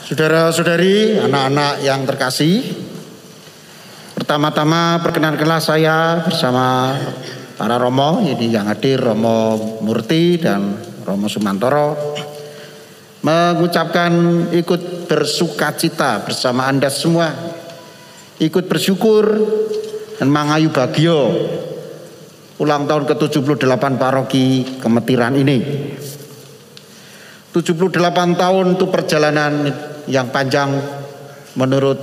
Saudara-saudari, anak-anak yang terkasih, pertama-tama perkenankanlah saya bersama para Romo, ini yang hadir Romo Murti dan Romo Sumantoro, mengucapkan ikut bersukacita bersama Anda semua, ikut bersyukur dan mangayu bagio ulang tahun ke-78 paroki Kemetiran ini. 78 tahun itu perjalanan yang panjang menurut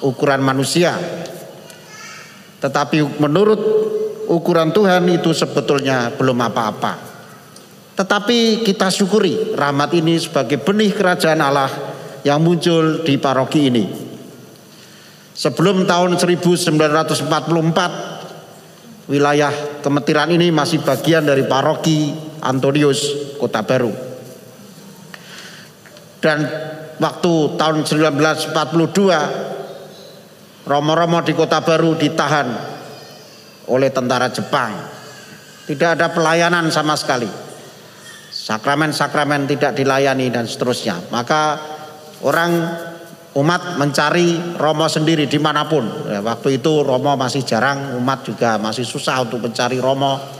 ukuran manusia, tetapi menurut ukuran Tuhan itu sebetulnya belum apa-apa. Tetapi kita syukuri rahmat ini sebagai benih kerajaan Allah yang muncul di paroki ini. Sebelum tahun 1944, wilayah Kemetiran ini masih bagian dari paroki Antonius Kota Baru. Dan waktu tahun 1942, Romo-romo di Kota Baru ditahan oleh tentara Jepang. Tidak ada pelayanan sama sekali. Sakramen-sakramen tidak dilayani dan seterusnya. Maka umat mencari Romo sendiri dimanapun. Ya, waktu itu Romo masih jarang, umat juga masih susah untuk mencari Romo.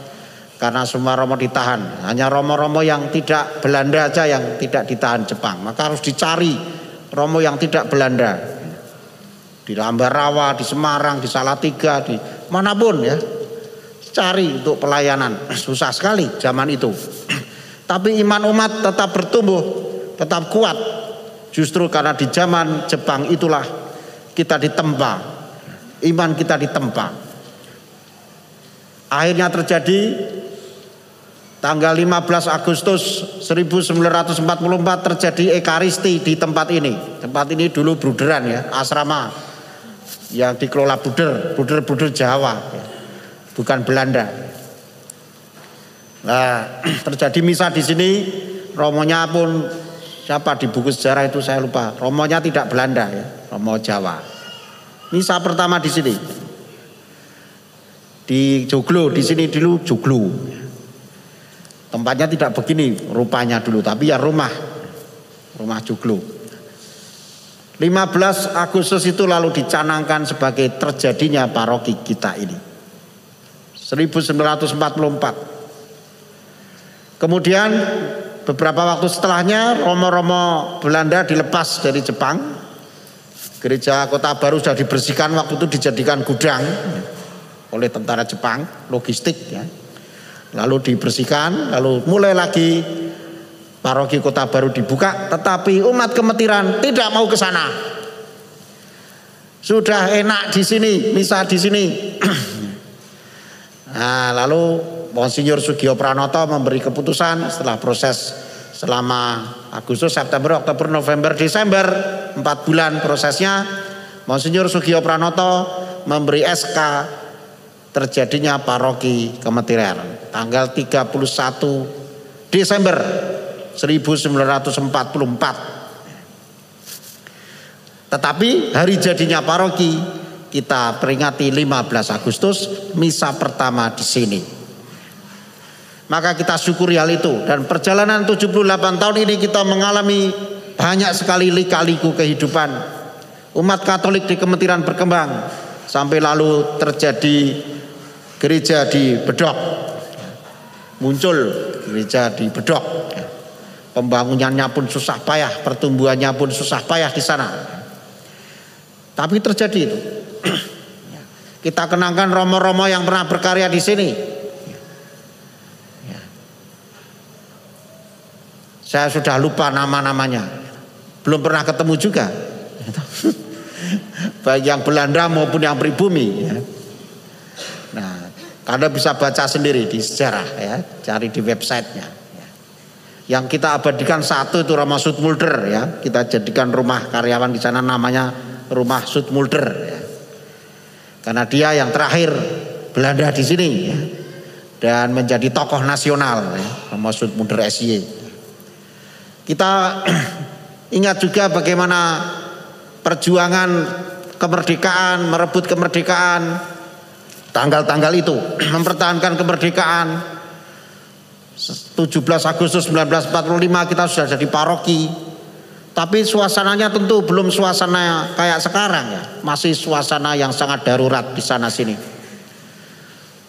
Karena semua Romo ditahan. Hanya Romo-romo yang tidak Belanda aja yang tidak ditahan Jepang. Maka harus dicari Romo yang tidak Belanda. Di Lambarawa, di Semarang, di Salatiga, di manapun ya. Cari untuk pelayanan. Susah sekali zaman itu. Tapi iman umat tetap bertumbuh, tetap kuat. Justru karena di zaman Jepang itulah kita ditempa. Iman kita ditempa. Akhirnya terjadi tanggal 15 Agustus 1944 terjadi Ekaristi di tempat ini. Tempat ini dulu bruderan ya, asrama yang dikelola bruder Jawa, ya. Bukan Belanda. Nah, terjadi misa di sini. Romonya pun siapa di buku sejarah itu saya lupa. Romonya tidak Belanda ya, Romo Jawa. Misa pertama di sini. Di Joglo, di sini dulu Joglo. Tempatnya tidak begini rupanya dulu, tapi ya rumah Joglo. 15 Agustus itu lalu dicanangkan sebagai terjadinya paroki kita ini. 1944. Kemudian beberapa waktu setelahnya Romo-romo Belanda dilepas dari Jepang. Gereja Kota Baru sudah dibersihkan, waktu itu dijadikan gudang oleh tentara Jepang, logistik ya. Lalu dibersihkan, lalu mulai lagi paroki Kota Baru dibuka, tetapi umat Kemetiran tidak mau ke sana. Sudah enak di sini, misa di sini. Nah, lalu Monsinyur Sugio Pranoto memberi keputusan setelah proses selama Agustus, September, Oktober, November, Desember, 4 bulan prosesnya. Monsinyur Sugio Pranoto memberi SK terjadinya paroki Kemetiran tanggal 31 Desember 1944. Tetapi hari jadinya paroki kita peringati 15 Agustus, misa pertama di sini. Maka kita syukuri hal itu, dan perjalanan 78 tahun ini kita mengalami banyak sekali lika-liku kehidupan. Umat Katolik di Kemetiran berkembang sampai lalu terjadi gereja di Bedok, muncul gereja di Bedok. Pembangunannya pun susah payah, pertumbuhannya pun susah payah di sana. Tapi terjadi itu. Kita kenangkan romo-romo yang pernah berkarya di sini. Saya sudah lupa nama-namanya, belum pernah ketemu juga. Baik yang Belanda maupun yang pribumi. Nah, Anda bisa baca sendiri di sejarah ya, cari di websitenya. Yang kita abadikan satu itu Romo Zoetmulder ya, kita jadikan rumah karyawan di sana namanya Rumah Zoetmulder ya. Karena dia yang terakhir Belanda di sini ya, dan menjadi tokoh nasional ya, Romo Zoetmulder SY. Kita ingat juga bagaimana perjuangan kemerdekaan, merebut kemerdekaan. Tanggal-tanggal itu mempertahankan kemerdekaan. 17 Agustus 1945 kita sudah jadi paroki. Tapi suasananya tentu belum suasana kayak sekarang ya. Masih suasana yang sangat darurat di sana sini.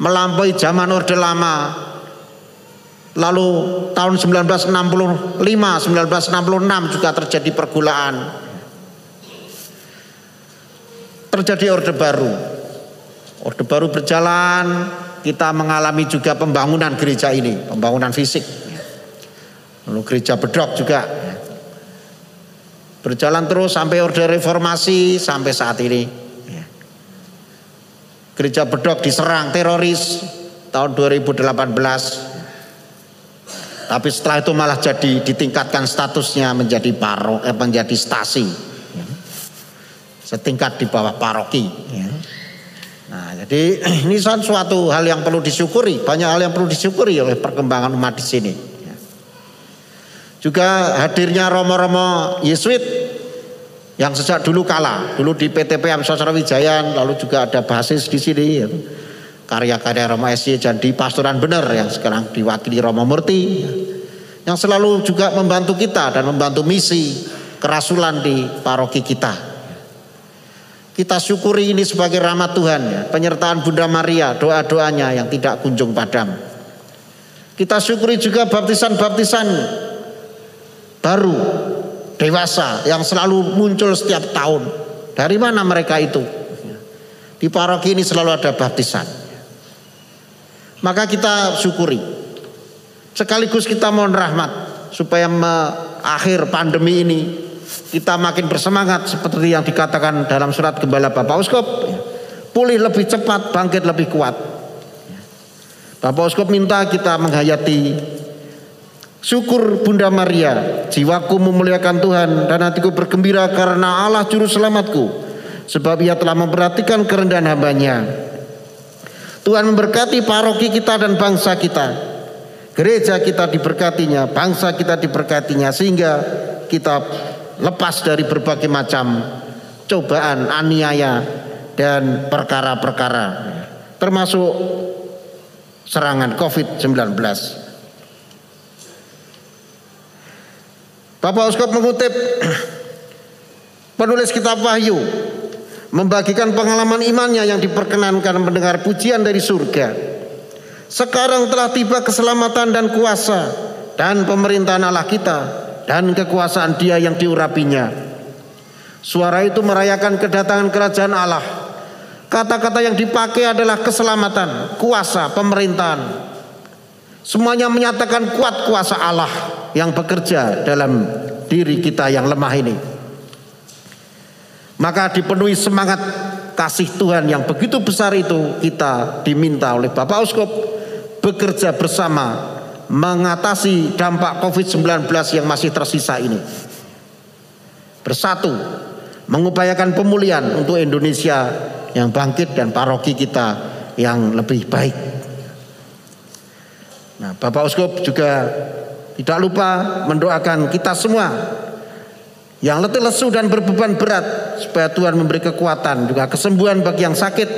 Melampaui zaman Orde Lama. Lalu tahun 1965, 1966 juga terjadi pergulaan. Terjadi Orde Baru. Orde Baru berjalan, kita mengalami juga pembangunan gereja ini, pembangunan fisik. Lalu gereja Bedok juga berjalan terus sampai Orde Reformasi sampai saat ini. Gereja Bedok diserang teroris tahun 2018. Tapi setelah itu malah jadi ditingkatkan statusnya menjadi menjadi stasi. Setingkat di bawah paroki. Nah, jadi ini suatu hal yang perlu disyukuri, banyak hal yang perlu disyukuri oleh perkembangan umat di sini. Juga hadirnya romo-romo Yesuit yang sejak dulu kala, dulu di PTPM Sosrawijayan, lalu juga ada basis di sini, karya-karya Romo SY dan di Pastoran Bener yang sekarang diwakili Romo Murti, yang selalu juga membantu kita dan membantu misi kerasulan di paroki kita. Kita syukuri ini sebagai rahmat Tuhan ya, penyertaan Bunda Maria, doa-doanya yang tidak kunjung padam. Kita syukuri juga baptisan-baptisan baru, dewasa yang selalu muncul setiap tahun. Dari mana mereka itu? Di paroki ini selalu ada baptisan. Maka kita syukuri. Sekaligus kita mohon rahmat supaya akhir pandemi ini kita makin bersemangat seperti yang dikatakan dalam surat Gembala Bapak Uskup, pulih lebih cepat, bangkit lebih kuat. Bapak Uskup minta kita menghayati syukur Bunda Maria, jiwaku memuliakan Tuhan dan hatiku bergembira karena Allah juru selamatku, sebab Ia telah memperhatikan kerendahan hambanya. Tuhan memberkati paroki kita dan bangsa kita, gereja kita diberkatinya, bangsa kita diberkatinya, sehingga kita lepas dari berbagai macam cobaan, aniaya dan perkara-perkara, termasuk serangan COVID-19. Bapak Uskup mengutip penulis kitab Wahyu, membagikan pengalaman imannya yang diperkenankan mendengar pujian dari surga. Sekarang telah tiba keselamatan dan kuasa dan pemerintahan Allah kita dan kekuasaan Dia yang diurapinya. Suara itu merayakan kedatangan kerajaan Allah. Kata-kata yang dipakai adalah keselamatan, kuasa, pemerintahan. Semuanya menyatakan kuat kuasa Allah yang bekerja dalam diri kita yang lemah ini. Maka dipenuhi semangat kasih Tuhan yang begitu besar itu, kita diminta oleh Bapak Uskup bekerja bersama mengatasi dampak COVID-19 yang masih tersisa ini. Bersatu mengupayakan pemulihan untuk Indonesia yang bangkit dan paroki kita yang lebih baik. Nah, Bapak Uskup juga tidak lupa mendoakan kita semua yang letih lesu dan berbeban berat, supaya Tuhan memberi kekuatan juga kesembuhan bagi yang sakit,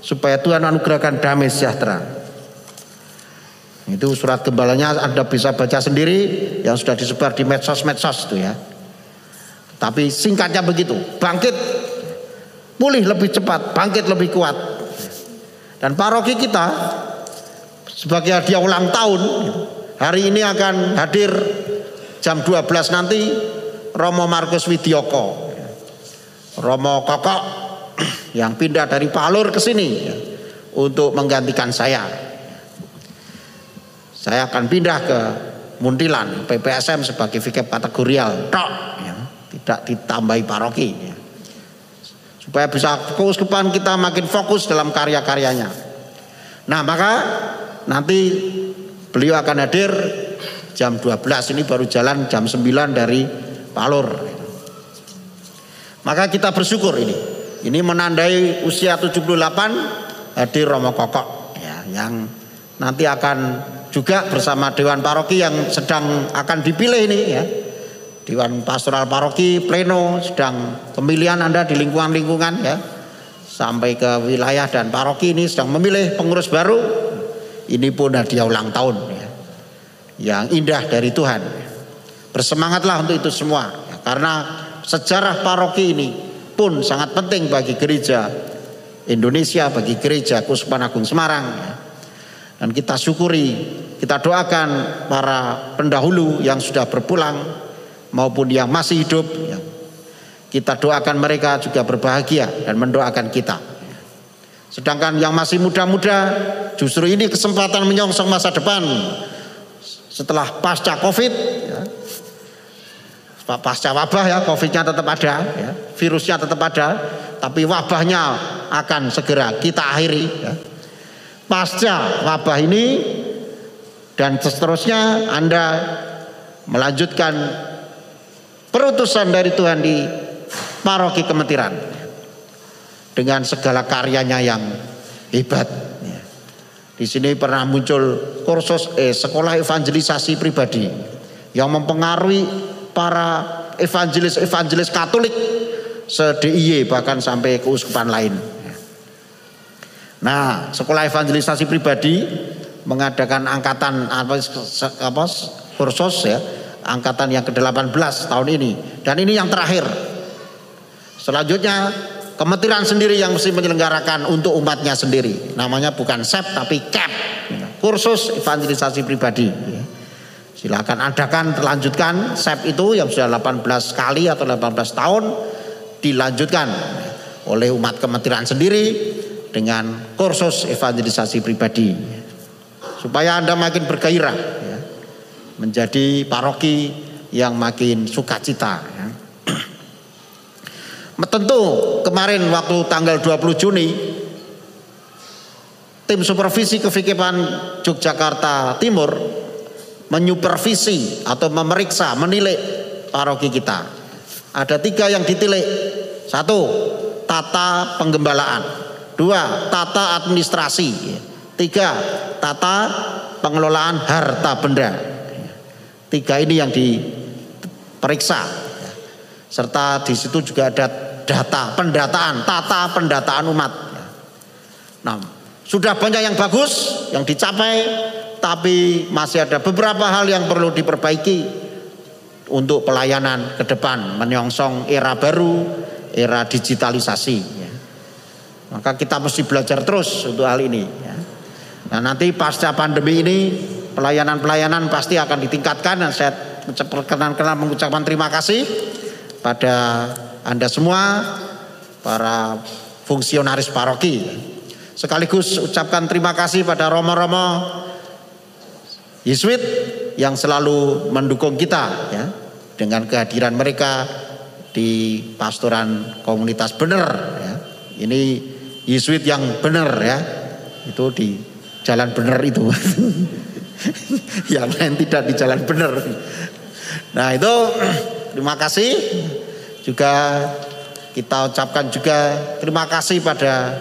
supaya Tuhan anugerahkan damai sejahtera. Itu surat gembalanya Anda bisa baca sendiri yang sudah disebar di medsos-medsos itu ya. Tapi singkatnya begitu, bangkit, pulih lebih cepat, bangkit lebih kuat. Dan paroki kita sebagai hadiah ulang tahun, hari ini akan hadir jam 12 nanti Romo Markus Widyoko, Romo Kokok yang pindah dari Palur ke sini untuk menggantikan saya. Saya akan pindah ke Muntilan, PPSM sebagai vikep kategorial, tidak ditambahi paroki, supaya bisa keuskupan kita makin fokus dalam karya-karyanya. Nah, maka nanti beliau akan hadir jam 12, ini baru jalan jam 9 dari Palur. Maka kita bersyukur ini menandai usia 78 hadir Romo Kokok ya, yang nanti akan juga bersama Dewan Paroki yang sedang akan dipilih ini ya. Dewan Pastoral Paroki Pleno sedang pemilihan Anda di lingkungan-lingkungan ya, sampai ke wilayah dan paroki ini sedang memilih pengurus baru. Ini pun hadiah ulang tahun ya, yang indah dari Tuhan. Bersemangatlah untuk itu semua ya, karena sejarah paroki ini pun sangat penting bagi gereja Indonesia, bagi gereja Keuskupan Agung Semarang ya. Dan kita syukuri, kita doakan para pendahulu yang sudah berpulang maupun yang masih hidup ya. Kita doakan mereka juga berbahagia dan mendoakan kita. Sedangkan yang masih muda-muda, justru ini kesempatan menyongsong masa depan setelah pasca Covid ya. Pasca wabah ya, Covidnya tetap ada ya, virusnya tetap ada, tapi wabahnya akan segera kita akhiri ya. Pasca wabah ini dan seterusnya Anda melanjutkan perutusan dari Tuhan di paroki Kemetiran dengan segala karyanya yang hebat ya. Di sini pernah muncul kursus sekolah evangelisasi pribadi yang mempengaruhi para evangelis Katolik se-DIY bahkan sampai keuskupan lain. Nah, sekolah evangelisasi pribadi mengadakan angkatan kursus ya, angkatan yang ke-18 tahun ini, dan ini yang terakhir. Selanjutnya Kemetiran sendiri yang mesti menyelenggarakan untuk umatnya sendiri. Namanya bukan SEP tapi CAP, kursus evangelisasi pribadi. Silakan adakan, lanjutkan SEP itu yang sudah 18 kali atau 18 tahun, dilanjutkan oleh umat Kemetiran sendiri dengan kursus evangelisasi pribadi, supaya Anda makin bergairah ya, menjadi paroki yang makin sukacita ya. Tentu kemarin waktu tanggal 20 Juni tim supervisi kefikipan Yogyakarta Timur menyupervisi atau memeriksa, menilai paroki kita. Ada 3 yang ditilik. 1, tata penggembalaan. 2, tata administrasi. 3, tata pengelolaan harta benda. 3 ini yang diperiksa. Serta di situ juga ada data pendataan, tata pendataan umat. Nah, sudah banyak yang bagus yang dicapai, tapi masih ada beberapa hal yang perlu diperbaiki untuk pelayanan ke depan menyongsong era baru, era digitalisasi ya. Maka kita mesti belajar terus untuk hal ini ya. Nah, nanti pasca pandemi ini pelayanan-pelayanan pasti akan ditingkatkan, dan saya perkenan-kenan mengucapkan terima kasih pada Anda semua para fungsionaris paroki. Sekaligus ucapkan terima kasih pada romo-romo Yesuit yang selalu mendukung kita ya, dengan kehadiran mereka di pastoran komunitas bener ya. Ini Yesuit yang bener ya, itu di jalan bener itu. Yang lain tidak di jalan bener. Nah, itu terima kasih. Juga kita ucapkan juga terima kasih pada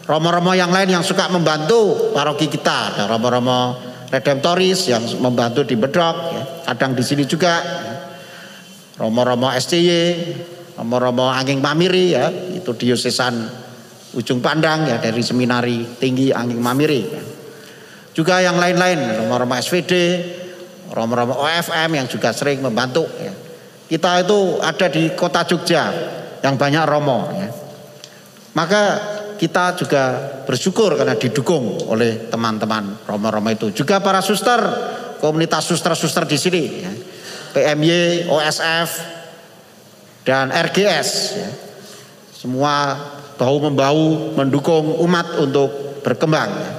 romo-romo yang lain yang suka membantu paroki kita. Ada romo-romo redemptoris yang membantu di Bedok ya. Kadang di sini juga romo-romo SCY, romo-romo Anging Mamiri ya, itu diosesan Ujung Pandang ya, dari Seminari Tinggi Anging Mamiri ya. Juga yang lain-lain, romo-romo SVD, romo-romo OFM yang juga sering membantu ya. Kita itu ada di kota Jogja yang banyak romo ya. Maka kita juga bersyukur karena didukung oleh teman-teman romo-romo itu. Juga para suster, komunitas suster-suster di sini ya. PMY, OSF dan RGS ya. Semua bahu-membahu mendukung umat untuk berkembang ya.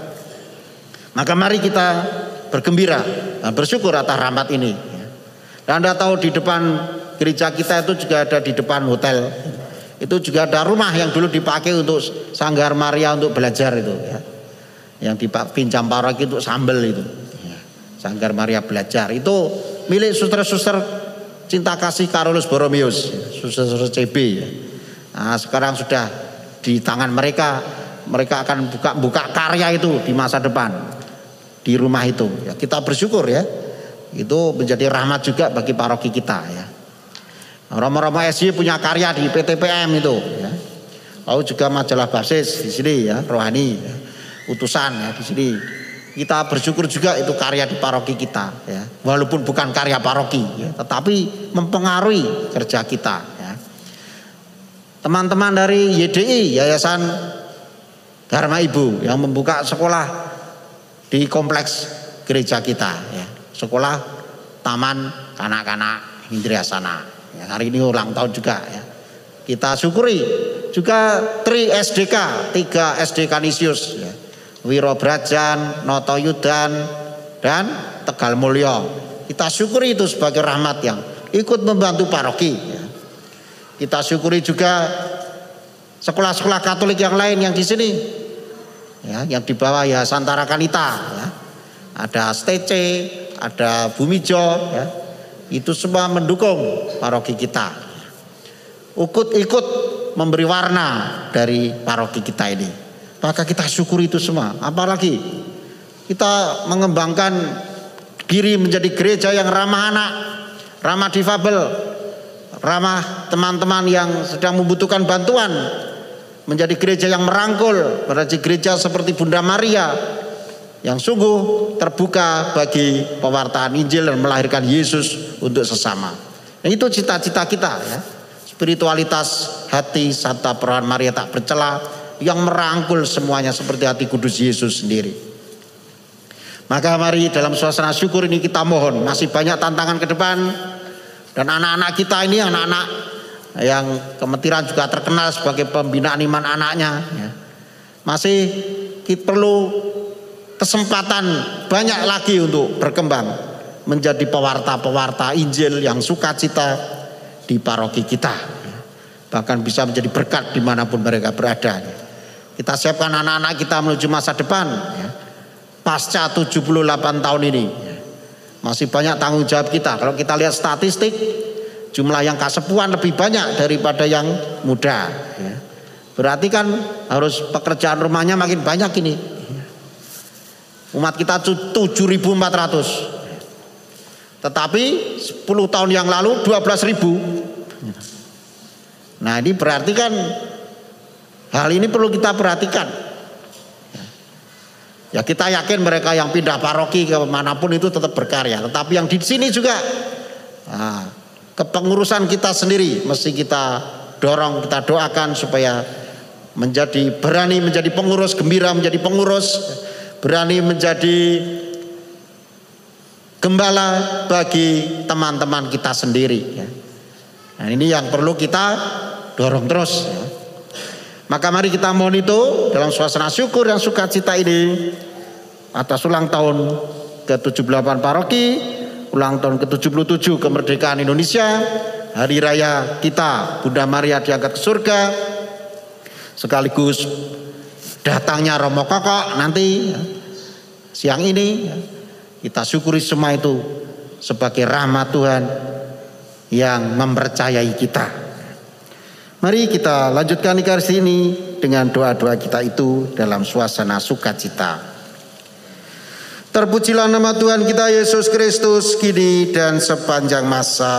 Maka mari kita bergembira dan bersyukur atas rahmat ini ya. Dan Anda tahu di depan gereja kita itu juga ada, di depan hotel itu juga ada rumah yang dulu dipakai untuk Sanggar Maria untuk belajar itu ya. Yang dipinjam paroki untuk sambel itu ya. Sanggar Maria belajar itu milik suster-suster Cinta Kasih Carolus Borromeus, suster-suster CB ya. Nah, sekarang sudah di tangan mereka. Mereka akan buka karya itu di masa depan di rumah itu ya. Kita bersyukur ya, itu menjadi rahmat juga bagi paroki kita ya. Romo-romo SY punya karya di PTPM itu ya. Lalu juga majalah basis di sini ya, rohani ya. Utusan ya di sini. Kita bersyukur juga itu karya di paroki kita, ya. Walaupun bukan karya paroki, ya, tetapi mempengaruhi kerja kita. Ya. Teman-teman dari YDI, Yayasan Dharma Ibu, yang membuka sekolah di kompleks gereja kita, ya. Sekolah Taman Kanak-kanak Indrayasana. Ya, hari ini ulang tahun juga. Ya. Kita syukuri juga 3 SDK, 3 SD Kanisius. Ya. Wirobrajan, Noto Yudan, dan Tegal Mulyo. Kita syukuri itu sebagai rahmat yang ikut membantu paroki. Ya. Kita syukuri juga sekolah-sekolah Katolik yang lain yang di sini, ya, yang di bawah Yayasan Tarakanita. Ya. Ada STC, ada Bumijo, ya. Itu semua mendukung paroki kita. Ikut memberi warna dari paroki kita ini. Maka kita syukuri itu semua. Apalagi kita mengembangkan diri menjadi gereja yang ramah anak, ramah difabel, ramah teman-teman yang sedang membutuhkan bantuan, menjadi gereja yang merangkul, menjadi gereja seperti Bunda Maria yang sungguh terbuka bagi pewartaan Injil dan melahirkan Yesus untuk sesama. Dan itu cita-cita kita, ya. Spiritualitas hati Santa Perawan Maria tak bercela, yang merangkul semuanya seperti hati kudus Yesus sendiri. Maka mari dalam suasana syukur ini kita mohon, masih banyak tantangan ke depan, dan anak-anak kita ini, anak-anak yang Kemetiran juga terkenal sebagai pembinaan iman anaknya, ya. Masih kita perlu kesempatan banyak lagi untuk berkembang menjadi pewarta-pewarta Injil yang sukacita di paroki kita, ya. Bahkan bisa menjadi berkat dimanapun mereka berada, ya. Kita siapkan anak-anak kita menuju masa depan, ya. Pasca 78 tahun ini, ya. Masih banyak tanggung jawab kita. Kalau kita lihat statistik, jumlah yang kasepuhan lebih banyak daripada yang muda, ya. Berarti kan harus pekerjaan rumahnya makin banyak ini. Umat kita 7.400, tetapi 10 tahun yang lalu 12.000. Nah, ini berarti kan hal ini perlu kita perhatikan. Ya, kita yakin mereka yang pindah paroki ke manapun itu tetap berkarya. Tetapi yang di sini juga, nah, kepengurusan kita sendiri mesti kita dorong, kita doakan supaya berani menjadi pengurus, gembira menjadi pengurus, berani menjadi gembala bagi teman-teman kita sendiri, ya. Nah, ini yang perlu kita dorong terus, ya. Maka mari kita mohon itu dalam suasana syukur dan sukacita ini atas ulang tahun ke-78 paroki, ulang tahun ke-77 kemerdekaan Indonesia, hari raya kita Bunda Maria diangkat ke surga, sekaligus datangnya Romo Kokok nanti, ya, siang ini, ya. Kita syukuri semua itu sebagai rahmat Tuhan yang mempercayai kita. Mari kita lanjutkan Ekaristi ini dengan doa-doa kita itu dalam suasana sukacita. Terpujilah nama Tuhan kita Yesus Kristus kini dan sepanjang masa.